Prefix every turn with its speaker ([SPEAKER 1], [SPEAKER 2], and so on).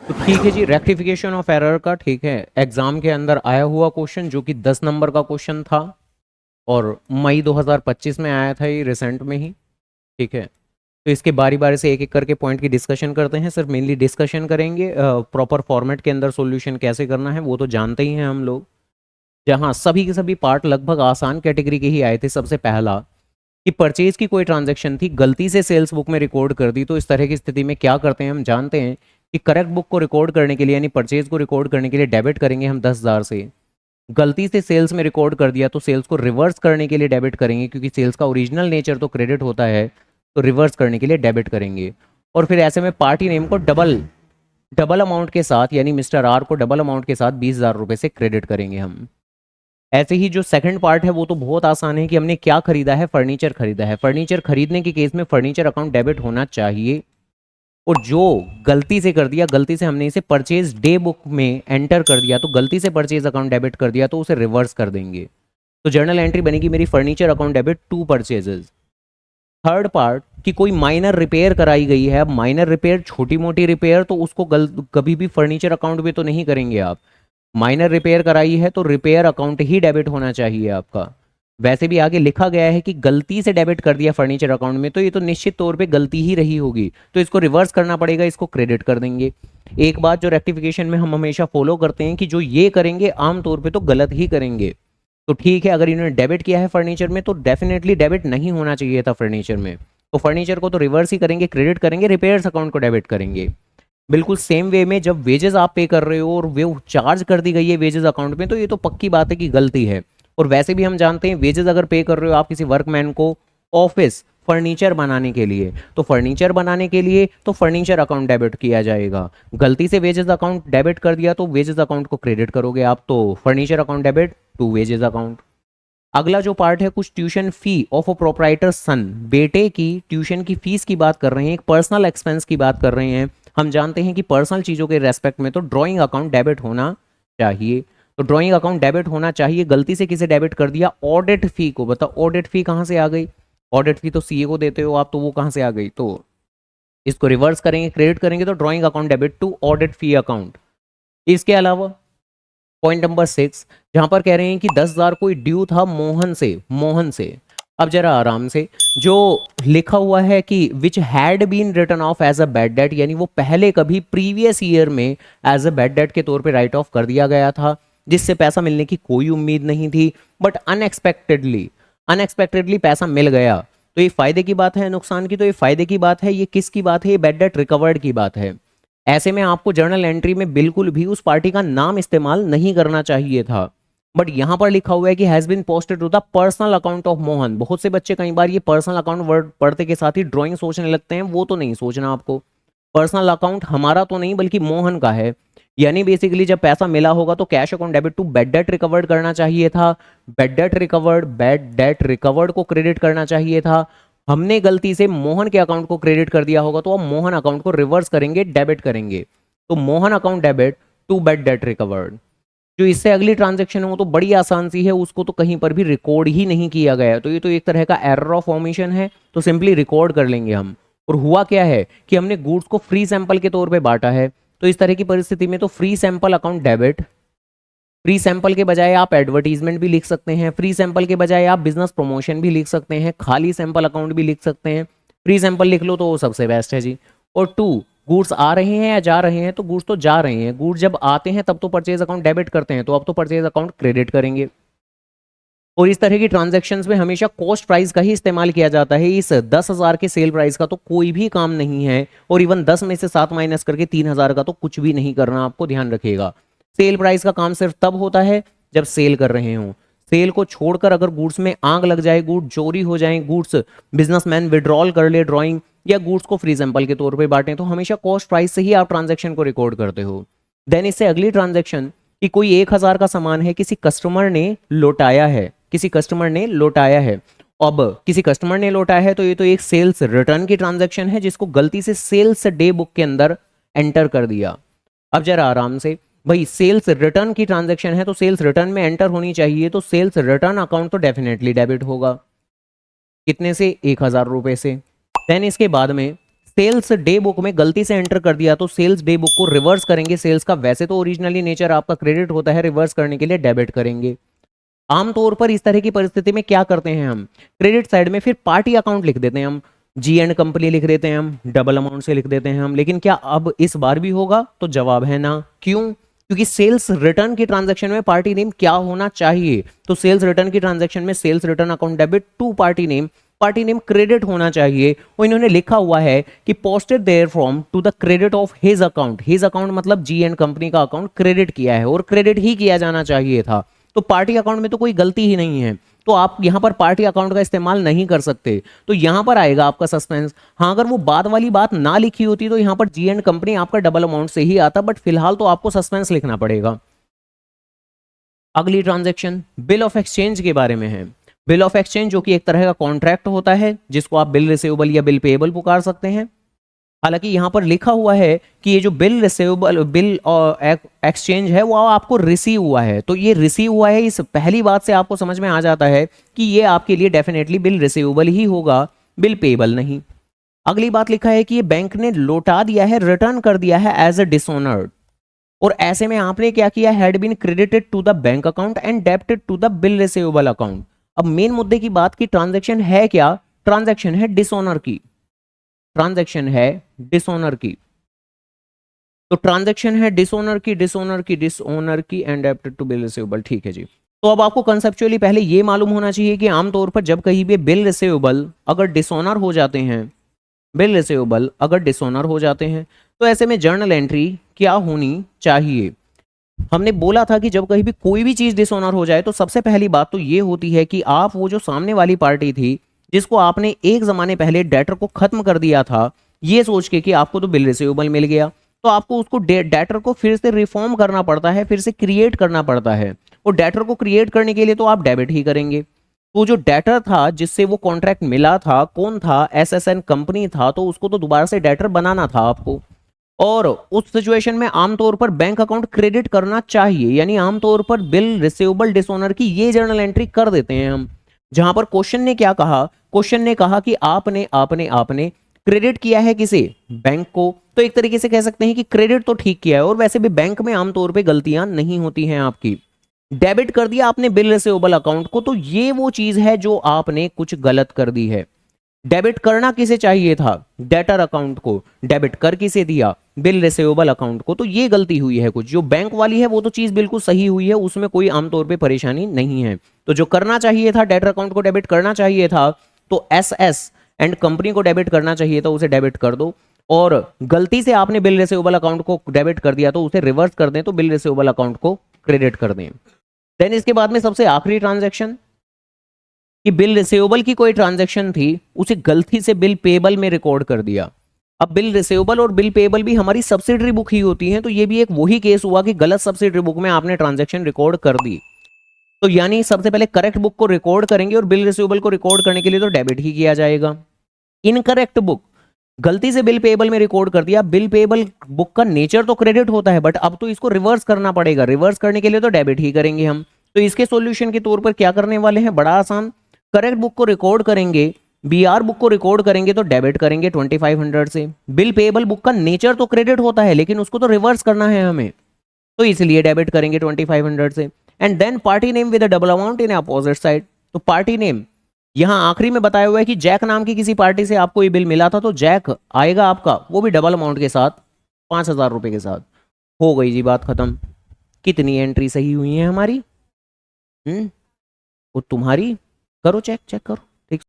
[SPEAKER 1] तो ठीक है जी, रेक्टिफिकेशन ऑफ एरर का, ठीक है, एग्जाम के अंदर आया हुआ क्वेश्चन जो कि 10 नंबर का क्वेश्चन था और मई 2025 में आया था, ये रिसेंट में ही। ठीक है, तो इसके बारी बारी से एक एक करके पॉइंट की डिस्कशन करते हैं। सिर्फ मेनली डिस्कशन करेंगे, प्रॉपर फॉर्मेट के अंदर सॉल्यूशन कैसे करना है वो तो जानते ही हैं हम लोग। जहाँ सभी के सभी पार्ट लगभग आसान कैटेगरी के ही आए थे। सबसे पहला कि परचेज की कोई ट्रांजैक्शन थी, गलती से सेल्स बुक में रिकॉर्ड कर दी, तो इस तरह की स्थिति में क्या करते हैं हम जानते हैं कि करेक्ट बुक को रिकॉर्ड करने के लिए, यानी परचेज को रिकॉर्ड करने के लिए डेबिट करेंगे हम 10,000 से। गलती से सेल्स में रिकॉर्ड कर दिया तो सेल्स को रिवर्स करने के लिए डेबिट करेंगे, क्योंकि सेल्स का ओरिजिनल नेचर तो क्रेडिट होता है, तो रिवर्स करने के लिए डेबिट करेंगे। और फिर ऐसे में पार्टी नेम को डबल डबल अमाउंट के साथ, यानी मिस्टर आर को डबल अमाउंट के साथ 20,000 रुपये से क्रेडिट करेंगे हम। ऐसे ही जो सेकंड पार्ट है वो तो बहुत आसान है कि हमने क्या खरीदा है, फर्नीचर खरीदा है। फर्नीचर खरीदने के केस में फर्नीचर अकाउंट डेबिट होना चाहिए। और जो गलती से कर दिया, गलती से हमने इसे परचेज डे बुक में एंटर कर दिया, तो गलती से परचेज अकाउंट डेबिट कर दिया तो उसे रिवर्स कर देंगे। तो जर्नल एंट्री बनेगी मेरी furniture account debit to purchases. Third part कि कोई माइनर रिपेयर कराई गई है। अब माइनर रिपेयर, छोटी मोटी रिपेयर, तो उसको कभी भी फर्नीचर अकाउंट में तो नहीं करेंगे आप। माइनर रिपेयर कराई है तो रिपेयर अकाउंट ही डेबिट होना चाहिए आपका। वैसे भी आगे लिखा गया है कि गलती से डेबिट कर दिया फर्नीचर अकाउंट में, तो ये तो निश्चित तौर पे गलती ही रही होगी, तो इसको रिवर्स करना पड़ेगा, इसको क्रेडिट कर देंगे। एक बात जो रेक्टिफिकेशन में हम हमेशा फॉलो करते हैं कि जो ये करेंगे आमतौर पे तो गलत ही करेंगे। तो ठीक है, अगर इन्होंने डेबिट किया है फर्नीचर में तो डेफिनेटली डेबिट नहीं होना चाहिए था फर्नीचर में, तो फर्नीचर को तो रिवर्स ही करेंगे, क्रेडिट करेंगे, रिपेयर्स अकाउंट को डेबिट करेंगे। बिल्कुल सेम वे में जब वेजेस आप पे कर रहे हो और वो चार्ज कर दी गई है वेजेस अकाउंट में, तो ये तो पक्की बात है कि गलती है। और वैसे भी हम जानते हैं वेजेस अगर पे कर रहे हो आप किसी वर्कमैन को ऑफिस फर्नीचर बनाने के लिए, तो फर्नीचर बनाने के लिए तो फर्नीचर अकाउंट डेबिट किया जाएगा। गलती से वेजेस अकाउंट डेबिट कर दिया तो वेजेस अकाउंट को क्रेडिट करोगे आप, तो furniture account debit to wages account. अगला जो पार्ट है, कुछ tuition fee of a proprietor son, बेटे की ट्यूशन की फीस की बात कर रहे हैं, एक पर्सनल एक्सपेंस की बात कर रहे हैं। हम जानते हैं कि पर्सनल चीज़ों के रेस्पेक्ट में तो ड्राइंग अकाउंट डेबिट होना चाहिए, तो ड्राइंग अकाउंट डेबिट होना चाहिए। गलती से किसे डेबिट कर दिया, ऑडिट फी को। बताओ ऑडिट फी कहाँ से आ गई, ऑडिट फी तो सीए को देते हो आप, तो वो कहाँ से आ गई, तो इसको रिवर्स करेंगे, क्रेडिट करेंगे, तो drawing account debit to audit fee account. इसके अलावा पॉइंट नंबर 6, जहां पर कह रहे हैं कि 10,000 कोई ड्यू था मोहन से। अब जरा आराम से, जो लिखा हुआ है कि which had been written off as a bad debt, यानी वो पहले कभी प्रीवियस ईयर में एज अ बैड डेट के तौर पे राइट ऑफ कर दिया गया था, जिससे पैसा मिलने की कोई उम्मीद नहीं थी, बट अनएक्सपेक्टेडली पैसा मिल गया। तो ये फायदे की बात है, नुकसान की, तो ये फायदे की बात है। ये किसकी बात है, ये बैड डेट रिकवर्ड की बात है। ऐसे में आपको जर्नल एंट्री में बिल्कुल भी उस पार्टी का नाम इस्तेमाल नहीं करना चाहिए था, बट यहां पर लिखा हुआ है कि has been posted to the personal account of Mohan. बहुत से बच्चे कई बार ये पर्सनल अकाउंट वर्ड पढ़ते के साथ ही ड्राइंग सोचने लगते हैं, वो तो नहीं सोचना आपको। पर्सनल अकाउंट हमारा तो नहीं बल्कि मोहन का है, यानी बेसिकली जब पैसा मिला होगा तो cash account debit to bad debt recovered करना चाहिए था। बैड डेट रिकवर्ड को क्रेडिट करना चाहिए था। हमने गलती से मोहन के अकाउंट को क्रेडिट कर दिया होगा तो हम मोहन अकाउंट को रिवर्स करेंगे, डेबिट करेंगे, तो Mohan account debit to bad debt recovered. जो इससे अगली ट्रांजैक्शन है वो तो बड़ी आसान सी है, उसको तो कहीं पर भी रिकॉर्ड ही नहीं किया गया है, तो ये तो एक तरह का एरर ऑफ ओमिशन है, तो सिंपली रिकॉर्ड कर लेंगे हम। और हुआ क्या है कि हमने गुड्स को फ्री सैंपल के तौर पे बांटा है, तो इस तरह की परिस्थिति में तो free sample account debit. Free sample के बजाय आप एडवर्टीजमेंट भी लिख सकते हैं, फ्री सैंपल के बजाय आप बिजनेस प्रमोशन भी लिख सकते हैं, खाली सैंपल अकाउंट भी लिख सकते हैं। फ्री सैंपल लिख लो तो वो सबसे बेस्ट है जी। और टू, गुड्स आ रहे हैं या जा रहे हैं, तो गुड्स तो जा रहे हैं। गुड्स जब आते हैं तब तो परचेज अकाउंट डेबिट करते हैं, तो अब तो परचेज अकाउंट क्रेडिट करेंगे। और इस तरह की ट्रांजैक्शंस में हमेशा कॉस्ट प्राइस का ही इस्तेमाल किया जाता है। इस 10,000 के सेल प्राइस का तो कोई भी काम नहीं है, और इवन 10 में से 7 माइनस करके 3,000 का तो कुछ भी नहीं करना, आपको ध्यान रखिएगा। सेल प्राइस का काम सिर्फ तब होता है जब सेल कर रहे हो। सेल को छोड़कर अगर गुड्स में आग लग जाए, गुड्स चोरी हो जाए, गुड्स बिजनेसमैन विड्रॉल कर ले ड्रॉइंग, या गुड्स को फ्री सैंपल के तौर पे बांटें, तो हमेशा कॉस्ट प्राइस से ही आप ट्रांजैक्शन को रिकॉर्ड करते हो। देन इससे अगली ट्रांजैक्शन कि कोई 1,000 का सामान है, किसी कस्टमर ने लौटाया है, किसी कस्टमर ने लौटाया है। अब किसी कस्टमर ने लौटाया है तो ये तो एक सेल्स रिटर्न की ट्रांजैक्शन है, जिसको गलती से सेल्स डे बुक के अंदर एंटर कर दिया। अब जरा आराम से, भाई सेल्स रिटर्न की ट्रांजैक्शन है तो सेल्स रिटर्न में एंटर होनी चाहिए, तो सेल्स रिटर्न अकाउंट तो डेफिनेटली डेबिट होगा। कितने से, 1,000 रुपए से। देन इसके बाद में सेल्स डे बुक में गलती से एंटर कर दिया तो सेल्स डे बुक को रिवर्स करेंगे। सेल्स का वैसे तो ओरिजिनली नेचर आपका क्रेडिट होता है, रिवर्स करने के लिए डेबिट करेंगे। आमतौर पर इस तरह की परिस्थिति में क्या करते हैं हम, क्रेडिट साइड में फिर पार्टी अकाउंट लिख देते हैं हम, जी एंड कंपनी लिख देते हैं हम, डबल अमाउंट से लिख देते हैं हम। लेकिन क्या अब इस बार भी होगा? तो जवाब है ना। क्यों? क्योंकि सेल्स रिटर्न की ट्रांजैक्शन में पार्टी नेम क्या होना चाहिए? तो सेल्स रिटर्न की ट्रांजैक्शन में sales return account debit to party name credit होना चाहिए। और इन्होंने लिखा हुआ है कि posted there from to the credit of his account. His account मतलब जी एंड कंपनी का अकाउंट क्रेडिट किया है और क्रेडिट ही किया जाना चाहिए था। तो पार्टी अकाउंट में तो कोई गलती ही नहीं है, तो आप यहां पर पार्टी अकाउंट का इस्तेमाल नहीं कर सकते। तो यहां पर आएगा आपका सस्पेंस। हाँ, अगर वो बाद वाली बात ना लिखी होती तो यहां पर जी एंड कंपनी आपका डबल अमाउंट से ही आता, बट फिलहाल तो आपको सस्पेंस लिखना पड़ेगा। अगली ट्रांजैक्शन बिल ऑफ एक्सचेंज के बारे में है। बिल ऑफ एक्सचेंज जो कि एक तरह का कॉन्ट्रैक्ट होता है, जिसको आप बिल रिसीवेबल या बिल पेएबल पुकार सकते हैं। हालांकि यहां पर लिखा हुआ है कि ये जो बिल रिसीवेबल बिल और एक्सचेंज है वो आपको रिसीव हुआ है, तो ये रिसीव हुआ है, इस पहली बात से आपको समझ में आ जाता है कि ये आपके लिए डेफिनेटली बिल रिसीवेबल ही होगा, बिल पेएबल नहीं। अगली बात लिखा है कि ये बैंक ने लौटा दिया है, रिटर्न कर दिया है एज अ डिसऑनर्ड, और ऐसे में आपने क्या किया, had been credited to the bank account and debited to the bill receivable account. अब मेन मुद्दे की बात की ट्रांजैक्शन है क्या? ट्रांजैक्शन है डिसऑनर की, ट्रांजैक्शन है डिसऑनर की। तो ट्रांजैक्शन है डिसऑनर की and debited to bill receivable. ठीक है जी। तो अब आपको कंसेप्चुअली पहले ये मालूम होना चाहिए कि आमतौर पर जब कहीं भी बिल रिसीवेबल अगर डिसऑनर हो जाते हैं, बिल रिसीवेबल अगर डिसऑनर हो जाते हैं, तो ऐसे में जर्नल एंट्री क्या होनी चाहिए? हमने बोला था कि जब कहीं भी कोई भी चीज डिसऑनर हो जाए तो सबसे पहली बात तो ये होती है कि आप वो जो सामने वाली पार्टी थी जिसको आपने एक जमाने पहले डेटर को खत्म कर दिया था, ये सोच के कि आपको तो बिल रिसीवेबल मिल गया, तो आपको उसको डेटर को फिर से रिफॉर्म करना पड़ता है, फिर से क्रिएट करना पड़ता है। और डेटर को क्रिएट करने के लिए तो आप डेबिट ही करेंगे। तो जो डेटर था जिससे वो कॉन्ट्रैक्ट मिला था, कौन था? एसएसएन कंपनी था, तो उसको तो दोबारा से डेटर बनाना था आपको। और उस सिचुएशन में आमतौर पर बैंक अकाउंट क्रेडिट करना चाहिए, यानी आमतौर पर बिल रिसीवेबल डिसऑनर की ये जर्नल एंट्री कर देते हैं हम। जहां पर क्वेश्चन ने क्या कहा, क्वेश्चन ने कहा कि आपने आपने आपने क्रेडिट किया है किसे? बैंक को। तो एक तरीके से कह सकते हैं कि क्रेडिट तो ठीक किया है, और वैसे भी बैंक में आमतौर पर गलतियां नहीं होती हैं आपकी। डेबिट कर दिया आपने बिल रिसीवेबल अकाउंट को, तो ये वो चीज है जो आपने कुछ गलत कर दी है। डेबिट करना किसे चाहिए था? डेटर अकाउंट को। डेबिट कर किसे दिया? बिल रिसीवेबल अकाउंट को। तो ये गलती हुई है कुछ। जो बैंक वाली है वो तो चीज बिल्कुल सही हुई है, उसमें कोई आमतौर पे परेशानी नहीं है। तो जो करना चाहिए था, डेटर अकाउंट को डेबिट करना चाहिए था, तो एसएस एंड कंपनी को डेबिट करना चाहिए था, उसे डेबिट कर दो। और गलती से आपने बिल रिसीवेबल अकाउंट को डेबिट कर दिया तो उसे रिवर्स कर दें, तो बिल रिसीवेबल अकाउंट को क्रेडिट कर दें। देन इसके बाद में सबसे आखिरी ट्रांजैक्शन कि बिल रिसीवेबल की कोई ट्रांजैक्शन थी, उसे गलती से बिल पेबल में रिकॉर्ड कर दिया। अब बिल रिसीवेबल और बिल पेबल भी हमारी सब्सिडरी बुक ही होती हैं, तो ये भी एक वही केस हुआ कि गलत सब्सिडरी बुक में आपने ट्रांजैक्शन रिकॉर्ड कर दी। तो यानी सबसे पहले करेक्ट बुक को रिकॉर्ड करेंगे, और बिल रिसीवेबल को रिकॉर्ड करने के लिए तो डेबिट ही किया जाएगा। इनकरेक्ट बुक, गलती से बिल पेबल में रिकॉर्ड कर दिया। बिल पेबल बुक का नेचर तो क्रेडिट होता है, बट अब तो इसको रिवर्स करना पड़ेगा। रिवर्स करने के लिए तो डेबिट ही करेंगे हम। तो इसके सॉल्यूशन के तौर पर क्या करने वाले हैं? बड़ा आसान, करेक्ट बुक को रिकॉर्ड करेंगे, बीआर बुक को रिकॉर्ड करेंगे तो डेबिट करेंगे 2500 से। बिल पेएबल बुक का नेचर तो क्रेडिट होता है, लेकिन उसको तो रिवर्स करना है हमें, तो इसलिए डेबिट करेंगे 2500 से। And then party name with double amount in opposite side. तो पार्टी नेम यहां आखिरी में बताया हुआ है कि जैक नाम की किसी पार्टी से आपको ये बिल मिला था, तो जैक आएगा आपका, वो भी डबल अमाउंट के साथ, 5000 रुपए के साथ। हो गई जी बात खत्म। कितनी एंट्री सही हुई है हमारी? वो तुम्हारी करो, चेक करो, ठीक।